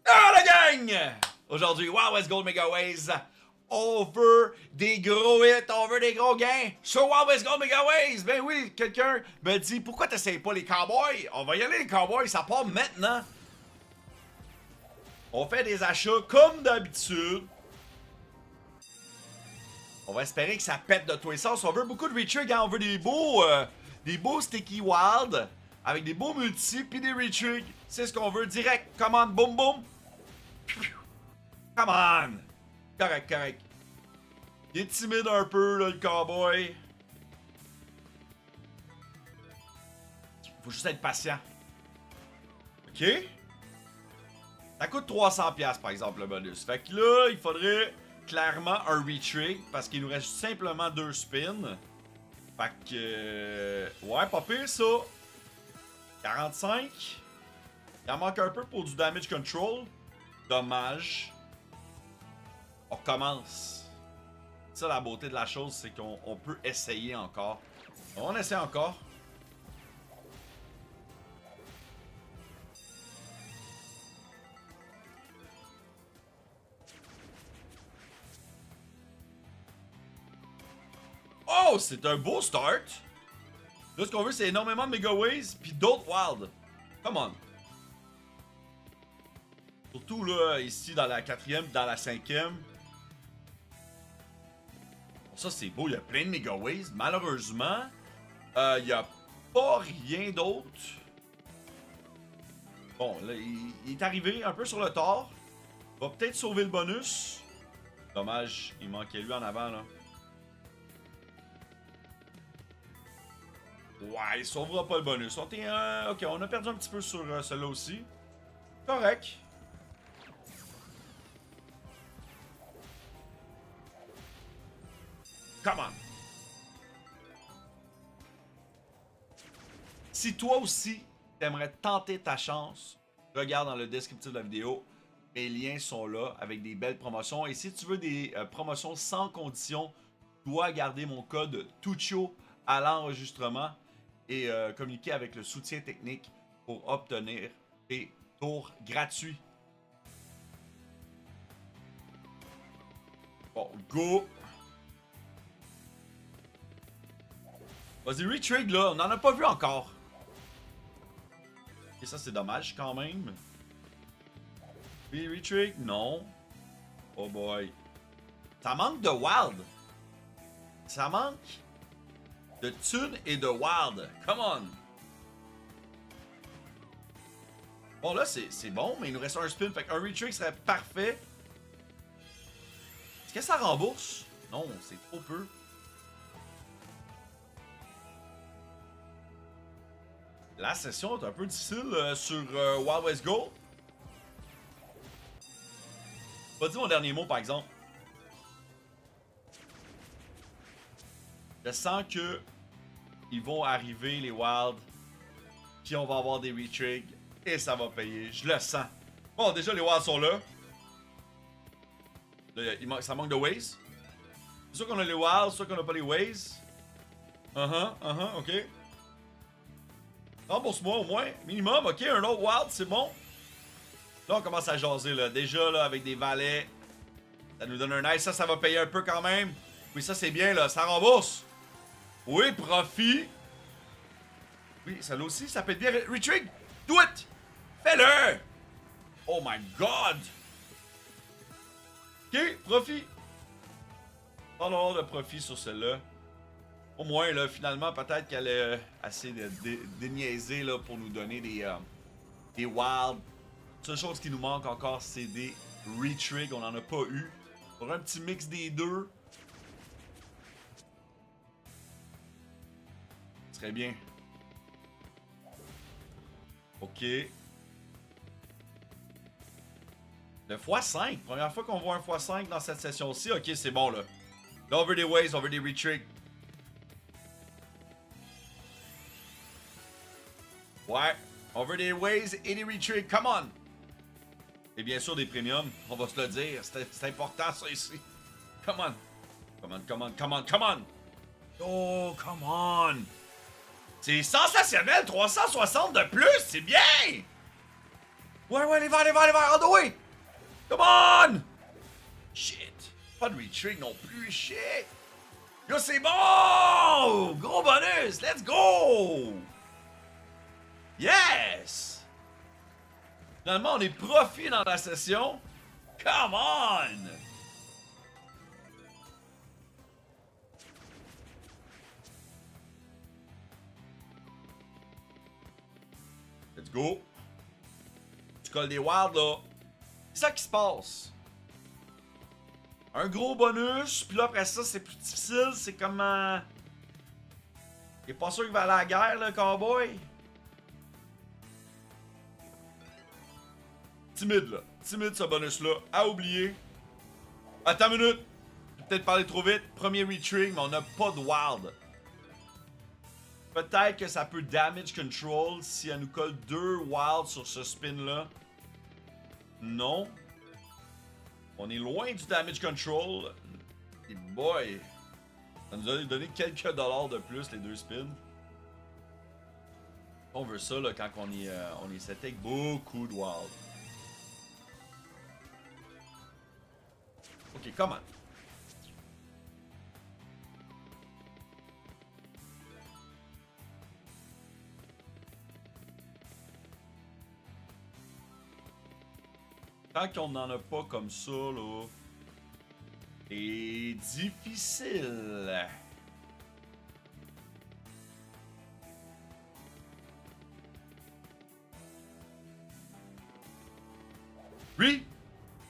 Ah, la gang! Aujourd'hui, Wild West Gold Mega Ways. On veut des gros hits, on veut des gros gains sur Wild West Gold Mega Ways. Ben oui, quelqu'un me dit, pourquoi t'essayes pas les cowboys? On va y aller les cowboys, ça part maintenant. On fait des achats comme d'habitude. On va espérer que ça pète de tous les sens. On veut beaucoup de retrig, hein? On veut des beaux sticky wild avec des beaux multi puis des retrig. C'est ce qu'on veut direct. Come on, boum boum. Come on. Correct, correct. Il est timide un peu, là, le cowboy. Faut juste être patient. OK? Ça coûte 300$ par exemple le bonus. Fait que là, il faudrait clairement un retrig parce qu'il nous reste simplement 2 spins. Fait que... ouais, pas pire ça. 45. Il en manque un peu pour du damage control. Dommage. On recommence. Ça, la beauté de la chose, c'est qu'on peut essayer encore. On essaie encore. Oh, c'est un beau start. Là, ce qu'on veut, c'est énormément de Mega Ways puis d'autres Wild. Come on. Surtout là, ici, dans la 4e, dans la 5e. Ça, c'est beau. Il y a plein de Mega Ways. Malheureusement, il n'y a pas rien d'autre. Bon, là, il est arrivé un peu sur le tard. Il va peut-être sauver le bonus. Dommage, il manquait lui en avant, là. Ouais, il sauvera pas le bonus. Ok, on a perdu un petit peu sur celui-là aussi. Correct. Come on. Si toi aussi, t'aimerais tenter ta chance, regarde dans le descriptif de la vidéo. Mes liens sont là avec des belles promotions. Et si tu veux des promotions sans condition, tu dois garder mon code TUCHIO à l'enregistrement et communiquer avec le soutien technique pour obtenir des tours gratuits. Bon, go! Vas-y, retrig là, on n'en a pas vu encore. Et ça, c'est dommage quand même. Puis retrig, non. Oh boy. Ça manque de wild. Ça manque de thunes et de wild. Come on. Bon, là, c'est bon, mais il nous reste un spin. Fait qu'un retrig serait parfait. Est-ce que ça rembourse? Non, c'est trop peu. La session est un peu difficile sur Wild West Go. Pas dit mon dernier mot, par exemple. Je sens que ils vont arriver, les Wild. Puis on va avoir des retrigs. Et ça va payer. Je le sens. Bon, déjà, les Wild sont là. Là ça manque de Ways. C'est sûr qu'on a les Wild, c'est sûr qu'on a pas les Ways. Ok. Rembourse-moi au moins. Minimum, ok, un autre Wild, c'est bon. Là, on commence à jaser, là. Déjà, là, avec des valets. Ça nous donne un nice. Ça va payer un peu quand même. Oui, ça, c'est bien, là. Ça rembourse. Oui, profit. Oui, ça là aussi, ça paye bien. Retrig, do it. Fais-le. Oh my God. Ok, profit. Parlons de profit sur celle-là. Au moins, là, finalement, peut-être qu'elle est assez déniaisée là, pour nous donner des wild. La seule chose qui nous manque encore, c'est des retrigs. On n'en a pas eu. Pour un petit mix des deux. Ce serait bien. Ok. Le x5. Première fois qu'on voit un x5 dans cette session-ci. Ok, c'est bon, là. Là, on veut des ways, on veut des retrigs. Ouais, on veut des ways et des retrigs. Come on! Et bien sûr, des premiums. On va se le dire. C'est important, ça, ici. Come on. Come on, come on, come on, come on. Oh, come on. C'est sensationnel. 360 de plus. C'est bien. Ouais, les verts, all the way! Come on! Shit! Pas de retreat non plus, shit! Yo, c'est bon! Gros bonus! Let's go! Yes! Finalement, on est profit dans la session. Come on! Let's go! Tu colles des wilds là. C'est ça qui se passe. Un gros bonus, puis là après ça, c'est plus difficile. C'est comme. Il est pas sûr qu'il va aller à la guerre, le cowboy. Timide là. Timide ce bonus-là. À oublier. Attends une minute. J'ai peut-être parlé trop vite. Premier retreat, mais on n'a pas de wild. Peut-être que ça peut damage control si elle nous colle 2 wild sur ce spin-là. Non. On est loin du damage control. Et boy. Ça nous a donné quelques dollars de plus, les 2 spins. On veut ça là, quand on est seté avec beaucoup de wild. Ok, come on. Tant qu'on n'en a pas comme ça, là, c'est difficile. Oui,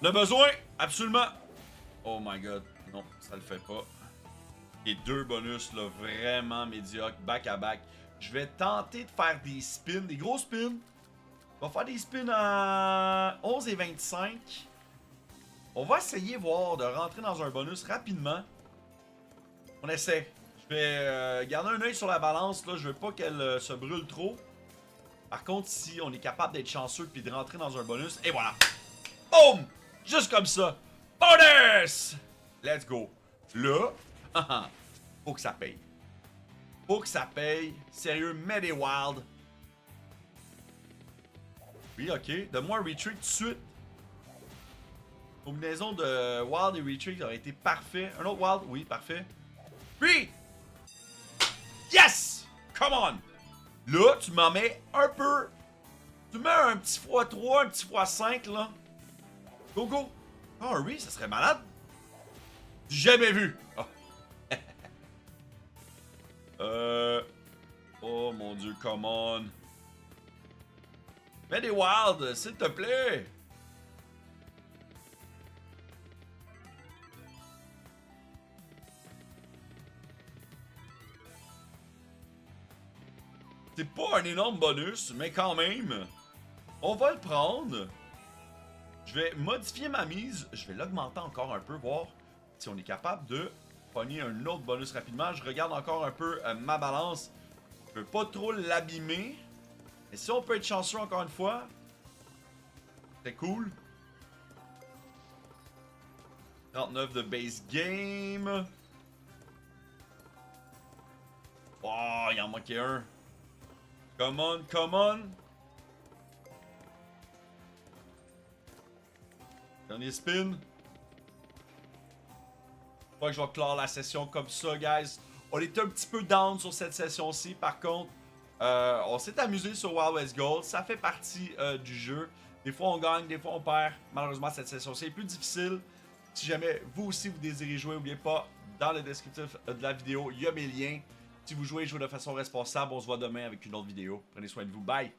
on a besoin, absolument. Oh my god, non, ça le fait pas. Et 2 bonus, là, vraiment médiocres, back à back. Je vais tenter de faire des spins, des gros spins. On va faire des spins à 11 et 25. On va essayer voir de rentrer dans un bonus rapidement. On essaie. Je vais garder un œil sur la balance. Là. Je veux pas qu'elle se brûle trop. Par contre, si on est capable d'être chanceux puis de rentrer dans un bonus. Et voilà. Boom! Juste comme ça. Bonus! Let's go. Là, faut que ça paye. Faut que ça paye. Sérieux, mets des wild. Oui, ok. Donne-moi un retreat tout de suite. Combinaison de wild et retreat aurait été parfait. Un autre wild? Oui, parfait. Oui! Yes! Come on! Là, tu m'en mets un peu. Tu mets un petit x3, un petit x5, là. Go, go! Oh, un oui, ça serait malade. Jamais vu! Oh. Oh mon dieu, come on. Mets des wilds, s'il te plaît! C'est pas un énorme bonus, mais quand même, on va le prendre. Je vais modifier ma mise, je vais l'augmenter encore un peu, voir si on est capable de pogner un autre bonus rapidement. Je regarde encore un peu ma balance. Je veux pas trop l'abîmer. Et si on peut être chanceux encore une fois, c'est cool. 39 de base game. Oh, il en manquait un. Come on, come on. Dernier spin. Je crois que je vais clore la session comme ça, guys. On est un petit peu down sur cette session-ci. Par contre, on s'est amusé sur Wild West Gold. Ça fait partie du jeu. Des fois, on gagne, des fois, on perd. Malheureusement, cette session-ci est plus difficile. Si jamais vous aussi, vous désirez jouer, n'oubliez pas, dans le descriptif de la vidéo, il y a mes liens. Si vous jouez de façon responsable, on se voit demain avec une autre vidéo. Prenez soin de vous. Bye!